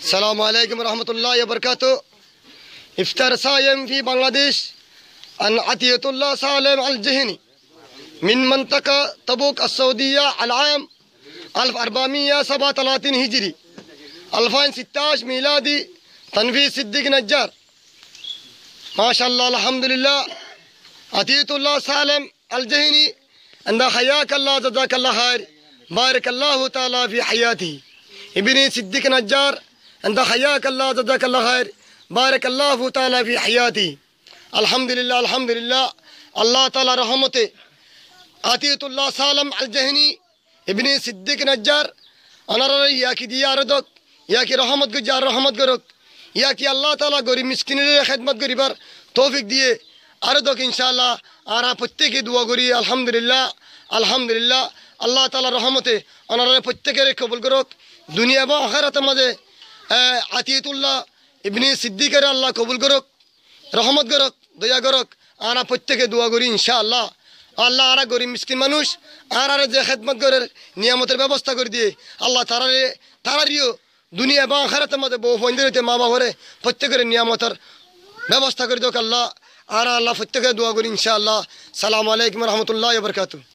السلام عليكم ورحمة الله وبركاته. إفطار صائم في بنغلاديش عن عطية الله سالم الجهني من منطقة تبوك السعودية العام 1437 هجري 2016 ميلادي. تنفيذ صديق نجار. ما شاء الله الحمد لله. عطية الله سالم الجهني عند حياك الله جزاك الله خير. بارك الله تعالى في حياته. ابني صديق نجار عند حياك الله جزاك الله خير. بارك الله تعالى في حياته. الحمد لله الحمد لله. الله تعالى رحمته. عطية الله سالم الجهني ابني صديق نجار. أنا رأي يا كي دياردك يا كي رحمت جار رحمت جرك يا كي الله تعالى غري مسكين خدمت غري بار توفيق দিয়ে আরদক ইনশাআল্লাহ আর প্রত্যেককে দোয়া করি। আলহামদুলিল্লাহ আলহামদুলিল্লাহ। আল্লাহ তাআলার রহমতে ওনারা প্রত্যেকের কবুল করুক দুনিয়া এবং আখিরাতের মাঝে। আতিয়ুল্লাহ ইবনে সিদ্দিকের আল্লাহ কবুল করুক রহমত করুক দয়া করুক। আর প্রত্যেকে দোয়া করি ইনশাআল্লাহ। আল্লাহ আর গরিব মিসকিন মানুষ আর যে খেদমত করে নিয়ামতের ব্যবস্থা করে দিয়ে আল্লাহ তারারিও দুনিয়া এবং আখিরাতের মাঝে বহু ফন্দিতে মা বাবারে প্রত্যেকের নিয়ামতের ব্যবস্থা করে দেখ আল্লাহ। আর আল্লাহ প্রত্যেকে দোয়া করি ইনশাআল্লাহ। সালামু আলাইকুম রহমতুল্লাহ বরকাতু।